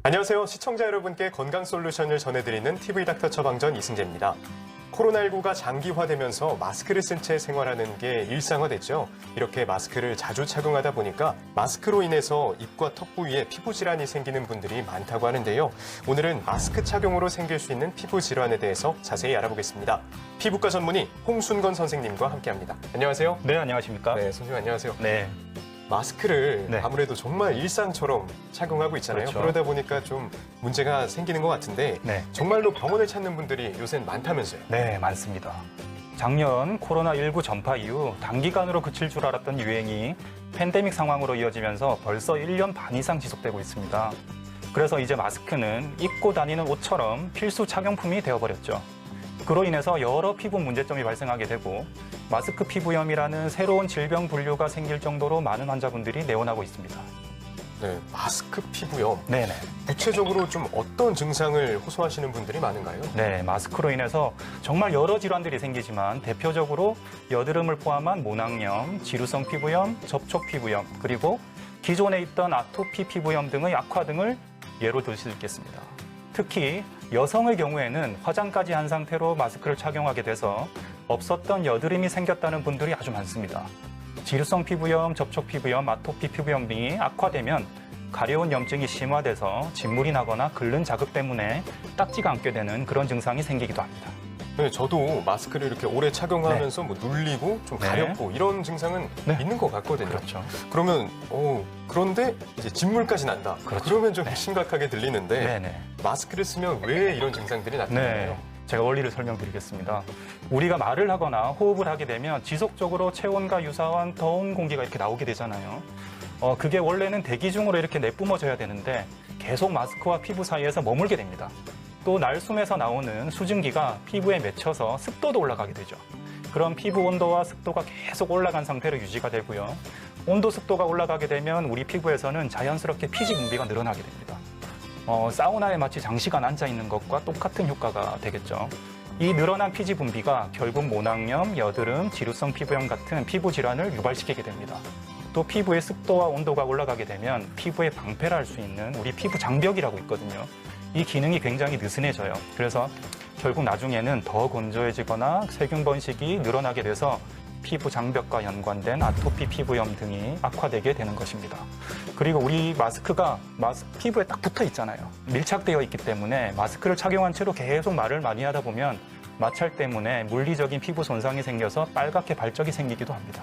안녕하세요. 시청자 여러분께 건강 솔루션을 전해드리는 TV닥터 처방전 이승재입니다. 코로나19가 장기화되면서 마스크를 쓴 채 생활하는 게 일상화됐죠. 이렇게 마스크를 자주 착용하다 보니까 마스크로 인해서 입과 턱 부위에 피부 질환이 생기는 분들이 많다고 하는데요. 오늘은 마스크 착용으로 생길 수 있는 피부 질환에 대해서 자세히 알아보겠습니다. 피부과 전문의 홍순건 선생님과 함께합니다. 안녕하세요. 네, 안녕하십니까? 네, 선생님 안녕하세요. 네. 마스크를 네. 아무래도 정말 일상처럼 착용하고 있잖아요. 그렇죠. 그러다 보니까 좀 문제가 생기는 것 같은데 네. 정말로 병원을 찾는 분들이 요새는 많다면서요. 네, 많습니다. 작년 코로나19 전파 이후 단기간으로 그칠 줄 알았던 유행이 팬데믹 상황으로 이어지면서 벌써 1년 반 이상 지속되고 있습니다. 그래서 이제 마스크는 입고 다니는 옷처럼 필수 착용품이 되어버렸죠. 그로 인해서 여러 피부 문제점이 발생하게 되고 마스크 피부염이라는 새로운 질병 분류가 생길 정도로 많은 환자분들이 내원하고 있습니다. 네, 마스크 피부염. 네네. 구체적으로 좀 어떤 증상을 호소하시는 분들이 많은가요? 네, 마스크로 인해서 정말 여러 질환들이 생기지만 대표적으로 여드름을 포함한 모낭염, 지루성 피부염, 접촉 피부염, 그리고 기존에 있던 아토피 피부염 등의 악화 등을 예로 들 수 있겠습니다. 특히 여성의 경우에는 화장까지 한 상태로 마스크를 착용하게 돼서 없었던 여드름이 생겼다는 분들이 아주 많습니다. 지루성 피부염, 접촉 피부염, 아토피 피부염 등이 악화되면 가려운 염증이 심화돼서 진물이 나거나 긁는 자극 때문에 닦지가 않게 되는 그런 증상이 생기기도 합니다. 네, 저도 마스크를 이렇게 오래 착용하면서 뭐 눌리고 좀 네. 가렵고 이런 증상은 네. 있는 것 같거든요. 그렇죠. 그러면 그런데 이제 진물까지 난다. 그렇죠. 그러면 좀 네. 심각하게 들리는데 네네. 마스크를 쓰면 왜 이런 증상들이 나타나요? 네. 제가 원리를 설명드리겠습니다. 우리가 말을 하거나 호흡을 하게 되면 지속적으로 체온과 유사한 더운 공기가 이렇게 나오게 되잖아요. 그게 원래는 대기 중으로 이렇게 내뿜어져야 되는데 계속 마스크와 피부 사이에서 머물게 됩니다. 또 날숨에서 나오는 수증기가 피부에 맺혀서 습도도 올라가게 되죠. 그럼 피부 온도와 습도가 계속 올라간 상태로 유지가 되고요. 온도, 습도가 올라가게 되면 우리 피부에서는 자연스럽게 피지 분비가 늘어나게 됩니다. 사우나에 마치 장시간 앉아 있는 것과 똑같은 효과가 되겠죠. 이 늘어난 피지 분비가 결국 모낭염, 여드름, 지루성 피부염 같은 피부 질환을 유발시키게 됩니다. 또 피부의 습도와 온도가 올라가게 되면 피부에 방패를 할 수 있는 우리 피부 장벽이라고 있거든요. 이 기능이 굉장히 느슨해져요. 그래서 결국 나중에는 더 건조해지거나 세균 번식이 늘어나게 돼서 피부 장벽과 연관된 아토피 피부염 등이 악화되게 되는 것입니다. 그리고 우리 마스크가 피부에 딱 붙어 있잖아요. 밀착되어 있기 때문에 마스크를 착용한 채로 계속 말을 많이 하다 보면 마찰 때문에 물리적인 피부 손상이 생겨서 빨갛게 발적이 생기기도 합니다.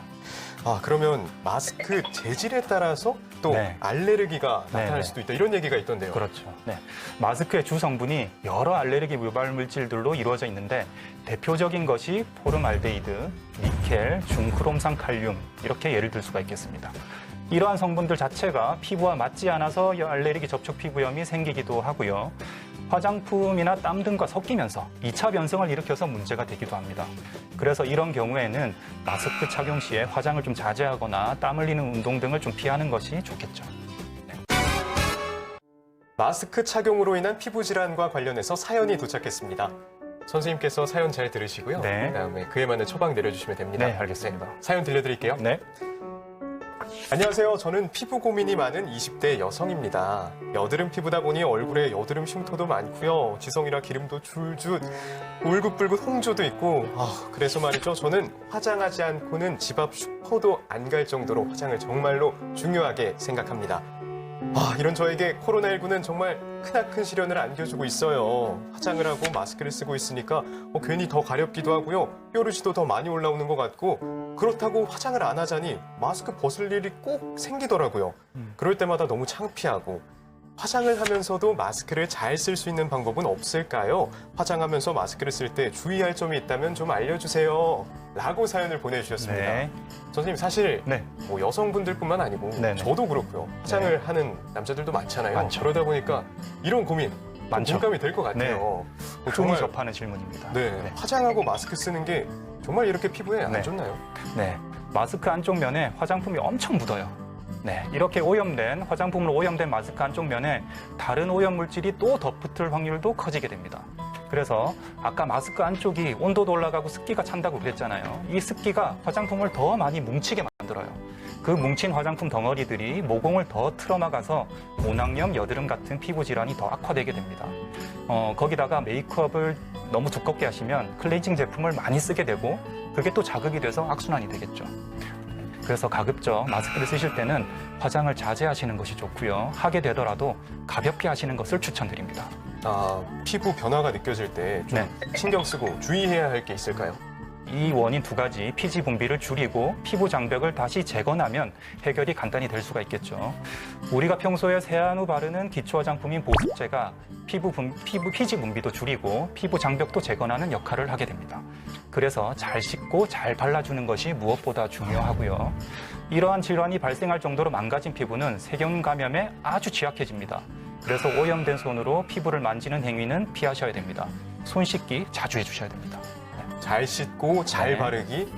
그러면 마스크 재질에 따라서 또 네. 알레르기가 나타날 네. 수도 있다. 이런 얘기가 있던데요. 그렇죠. 네. 마스크의 주 성분이 여러 알레르기 유발 물질들로 이루어져 있는데 대표적인 것이 포름알데히드, 니켈, 중크롬산 칼륨 이렇게 예를 들 수가 있겠습니다. 이러한 성분들 자체가 피부와 맞지 않아서 알레르기 접촉 피부염이 생기기도 하고요. 화장품이나 땀 등과 섞이면서 2차 변성을 일으켜서 문제가 되기도 합니다. 그래서 이런 경우에는 마스크 착용 시에 화장을 좀 자제하거나 땀 흘리는 운동 등을 좀 피하는 것이 좋겠죠. 마스크 착용으로 인한 피부 질환과 관련해서 사연이 도착했습니다. 선생님께서 사연 잘 들으시고요. 네. 그다음에 그에 맞는 처방 내려주시면 됩니다. 네, 알겠습니다. 사연 들려드릴게요. 네. 안녕하세요. 저는 피부 고민이 많은 20대 여성입니다. 여드름 피부다 보니 얼굴에 여드름 흉터도 많고요. 지성이라 기름도 줄줄, 울긋불긋 홍조도 있고 그래서 말이죠. 저는 화장하지 않고는 집 앞 슈퍼도 안 갈 정도로 화장을 정말로 중요하게 생각합니다. 이런 저에게 코로나19는 정말 크나큰 시련을 안겨주고 있어요. 화장을 하고 마스크를 쓰고 있으니까 괜히 더 가렵기도 하고요. 뾰루지도 더 많이 올라오는 것 같고 그렇다고 화장을 안 하자니 마스크 벗을 일이 꼭 생기더라고요. 그럴 때마다 너무 창피하고 화장을 하면서도 마스크를 잘 쓸 수 있는 방법은 없을까요? 화장하면서 마스크를 쓸 때 주의할 점이 있다면 좀 알려주세요. 라고 사연을 보내주셨습니다. 네. 선생님 사실 네. 뭐 여성분들뿐만 아니고 네네. 저도 그렇고요. 화장을 하는 남자들도 많잖아요. 많죠. 그러다 보니까 이런 고민 많죠. 공감이 될 것 같아요. 흔히 접하는 질문입니다. 네, 화장하고 마스크 쓰는 게 정말 이렇게 피부에 안 네. 좋나요? 네. 마스크 안쪽 면에 화장품이 엄청 묻어요. 네, 이렇게 화장품으로 오염된 마스크 안쪽 면에 다른 오염 물질이 또 덧붙을 확률도 커지게 됩니다. 그래서 아까 마스크 안쪽이 온도도 올라가고 습기가 찬다고 그랬잖아요. 이 습기가 화장품을 더 많이 뭉치게 만들어요. 그 뭉친 화장품 덩어리들이 모공을 더 틀어막아서 모낭염, 여드름 같은 피부 질환이 더 악화되게 됩니다. 거기다가 메이크업을 너무 두껍게 하시면 클렌징 제품을 많이 쓰게 되고 그게 또 자극이 돼서 악순환이 되겠죠. 그래서 가급적 마스크를 쓰실 때는 화장을 자제하시는 것이 좋고요. 하게 되더라도 가볍게 하시는 것을 추천드립니다. 피부 변화가 느껴질 때 좀 네. 신경 쓰고 주의해야 할 게 있을까요? 이 원인 두 가지, 피지 분비를 줄이고 피부 장벽을 다시 재건하면 해결이 간단히 될 수가 있겠죠. 우리가 평소에 세안 후 바르는 기초 화장품인 보습제가 피지 분비도 줄이고 피부 장벽도 재건하는 역할을 하게 됩니다. 그래서 잘 씻고 잘 발라주는 것이 무엇보다 중요하고요. 이러한 질환이 발생할 정도로 망가진 피부는 세균 감염에 아주 취약해집니다. 그래서 오염된 손으로 피부를 만지는 행위는 피하셔야 됩니다. 손 씻기 자주 해주셔야 됩니다. 잘 씻고 잘 네. 바르기,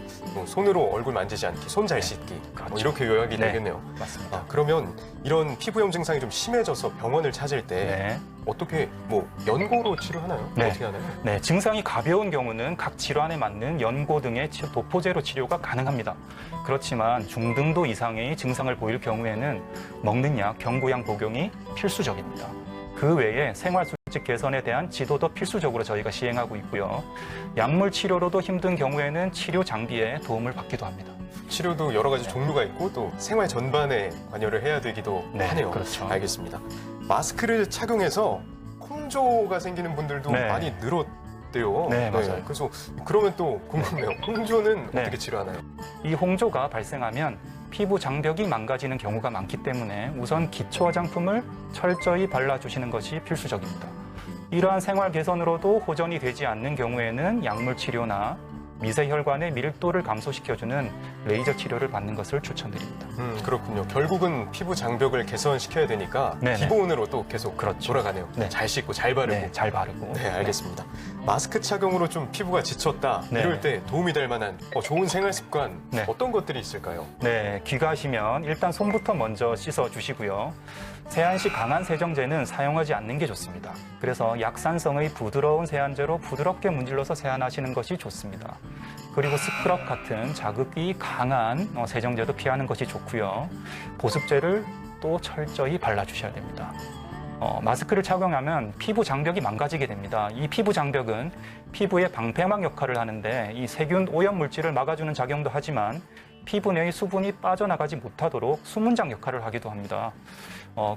손으로 얼굴 만지지 않기, 손 잘 씻기. 그렇죠. 이렇게 요약이 네. 되겠네요. 맞습니다. 그러면 이런 피부염 증상이 좀 심해져서 병원을 찾을 때 네. 어떻게 연고로 치료하나요? 네. 어떻게 하나요? 네, 증상이 가벼운 경우는 각 질환에 맞는 연고 등의 도포제로 치료가 가능합니다. 그렇지만 중등도 이상의 증상을 보일 경우에는 먹는 약, 경구약 복용이 필수적입니다. 그 외에 생활수칙 개선에 대한 지도도 필수적으로 저희가 시행하고 있고요. 약물 치료로도 힘든 경우에는 치료 장비에 도움을 받기도 합니다. 치료도 여러 가지 종류가 있고 또 생활 전반에 관여를 해야 되기도 네, 하네요. 그렇죠. 알겠습니다. 마스크를 착용해서 홍조가 생기는 분들도 네. 많이 늘었대요. 네, 맞아요. 그래서 그러면 또 궁금해요. 홍조는 네. 어떻게 치료하나요? 이 홍조가 발생하면 피부 장벽이 망가지는 경우가 많기 때문에 우선 기초 화장품을 철저히 발라주시는 것이 필수적입니다. 이러한 생활 개선으로도 호전이 되지 않는 경우에는 약물 치료나 미세혈관의 밀도를 감소시켜주는 레이저 치료를 받는 것을 추천드립니다. 그렇군요. 결국은 피부 장벽을 개선시켜야 되니까 네네. 기본으로 또 계속 그렇죠. 돌아가네요. 네. 잘 씻고 잘 바르고. 네, 잘 바르고. 네, 알겠습니다. 마스크 착용으로 좀 피부가 지쳤다. 네. 이럴 때 도움이 될 만한 좋은 생활 습관 네. 어떤 것들이 있을까요? 네, 귀가하시면 일단 손부터 먼저 씻어주시고요. 세안 시 강한 세정제는 사용하지 않는 게 좋습니다. 그래서 약산성의 부드러운 세안제로 부드럽게 문질러서 세안하시는 것이 좋습니다. 그리고 스크럽 같은 자극이 강한 세정제도 피하는 것이 좋고요. 보습제를 또 철저히 발라주셔야 됩니다. 마스크를 착용하면 피부 장벽이 망가지게 됩니다. 이 피부 장벽은 피부의 방패막 역할을 하는데 이 세균 오염 물질을 막아주는 작용도 하지만 피부 내의 수분이 빠져나가지 못하도록 수문장 역할을 하기도 합니다.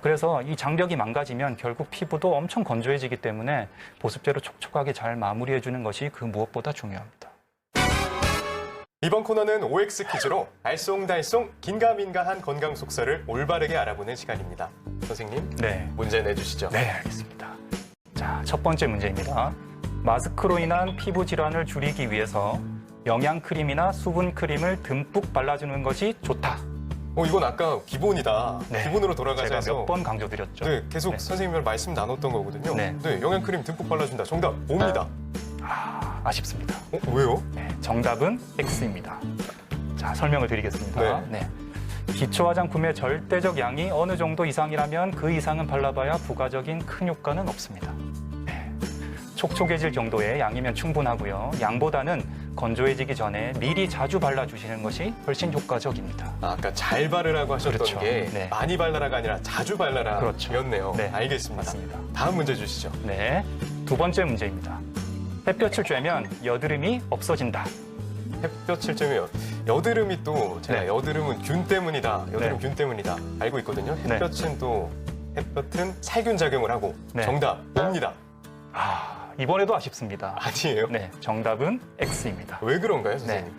그래서 이 장벽이 망가지면 결국 피부도 엄청 건조해지기 때문에 보습제로 촉촉하게 잘 마무리해주는 것이 그 무엇보다 중요합니다. 이번 코너는 OX 퀴즈로 알쏭달쏭 긴가민가한 건강 속설을 올바르게 알아보는 시간입니다. 선생님, 네. 문제 내주시죠. 네, 알겠습니다. 자, 첫 번째 문제입니다. 마스크로 인한 피부 질환을 줄이기 위해서 영양 크림이나 수분 크림을 듬뿍 발라주는 것이 좋다. 이건 아까 기본이다. 네. 기본으로 돌아가자 제가 해서 몇 번 강조드렸죠. 네, 계속 네. 선생님이랑 말씀 나눴던 거거든요. 네. 영양크림 듬뿍 발라준다. 정답 O입니다. 아쉽습니다. 왜요? 네, 정답은 X입니다. 자, 설명을 드리겠습니다. 네. 기초 화장품의 절대적 양이 어느 정도 이상이라면 그 이상은 발라봐야 부가적인 큰 효과는 없습니다. 네. 촉촉해질 정도의 양이면 충분하고요. 양보다는 건조해지기 전에 미리 자주 발라주시는 것이 훨씬 효과적입니다. 아까 잘 바르라고 하셨던 그렇죠. 게 네. 많이 발라라가 아니라 자주 발라라 그렇죠. 였네요. 네, 알겠습니다. 맞습니다. 다음 문제 주시죠. 네, 두 번째 문제입니다. 햇볕을 쬐면 여드름이 없어진다. 햇볕을 쬐면 여드름이 또 제가 네. 여드름은 균 때문이다. 여드름 네. 균 때문이다. 알고 있거든요. 네. 햇볕은 살균 작용을 하고 네. 정답 O입니다. 이번에도 아쉽습니다. 아니에요? 네, 정답은 X입니다. 왜 그런가요, 선생님?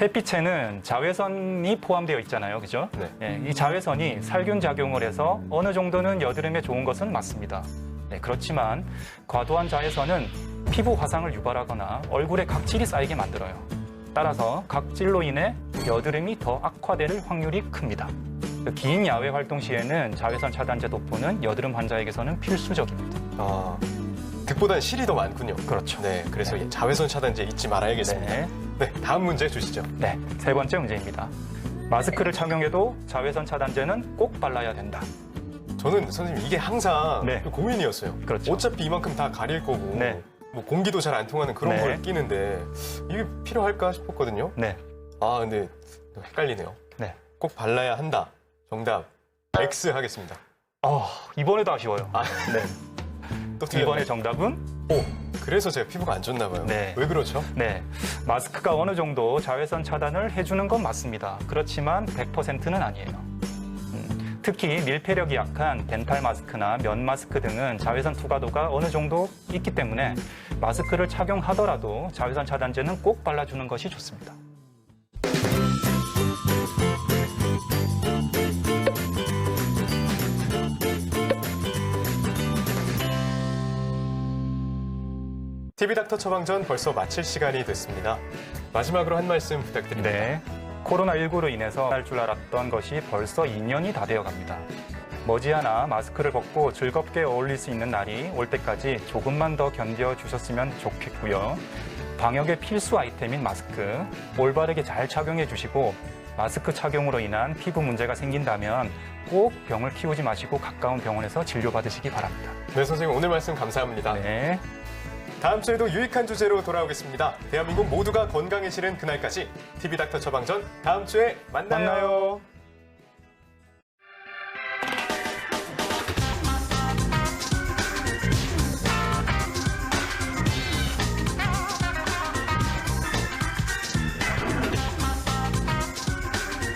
햇빛에는 자외선이 포함되어 있잖아요. 그죠? 네. 이 자외선이 살균 작용을 해서 어느 정도는 여드름에 좋은 것은 맞습니다. 네, 그렇지만 과도한 자외선은 피부 화상을 유발하거나 얼굴에 각질이 쌓이게 만들어요. 따라서 각질로 인해 여드름이 더 악화될 확률이 큽니다. 긴 야외 활동 시에는 자외선 차단제 도포는 여드름 환자에게서는 필수적입니다. 득보단 실이 더 많군요. 그렇죠. 네, 그래서 자외선 차단제 잊지 말아야겠습니다. 네. 네, 다음 문제 주시죠. 네, 세 번째 문제입니다. 마스크를 착용해도 자외선 차단제는 꼭 발라야 된다. 저는 선생님 이게 항상 네. 고민이었어요. 그렇죠. 어차피 이만큼 다 가릴 거고 네. 공기도 잘 안 통하는 그런 네. 걸 끼는데 이게 필요할까 싶었거든요. 네, 근데 헷갈리네요. 네. 꼭 발라야 한다. 정답 X 하겠습니다. 이번에도 아쉬워요. 네. 또 틀렸네. 이번에 정답은 오, 그래서 제가 피부가 안 좋나 봐요. 네. 왜 그렇죠? 네, 마스크가 어느 정도 자외선 차단을 해주는 건 맞습니다. 그렇지만 100%는 아니에요. 특히 밀폐력이 약한 덴탈 마스크나 면 마스크 등은 자외선 투과도가 어느 정도 있기 때문에 마스크를 착용하더라도 자외선 차단제는 꼭 발라주는 것이 좋습니다. TV닥터 처방전 벌써 마칠 시간이 됐습니다. 마지막으로 한 말씀 부탁드립니다. 네, 코로나19로 인해서 날 줄 알았던 것이 벌써 2년이 다 되어갑니다. 머지않아 마스크를 벗고 즐겁게 어울릴 수 있는 날이 올 때까지 조금만 더 견뎌주셨으면 좋겠고요. 방역의 필수 아이템인 마스크, 올바르게 잘 착용해 주시고 마스크 착용으로 인한 피부 문제가 생긴다면 꼭 병을 키우지 마시고 가까운 병원에서 진료받으시기 바랍니다. 네, 선생님 오늘 말씀 감사합니다. 네. 다음 주에도 유익한 주제로 돌아오겠습니다. 대한민국 모두가 건강해지는 그날까지 TV닥터 처방전 다음 주에 만나요.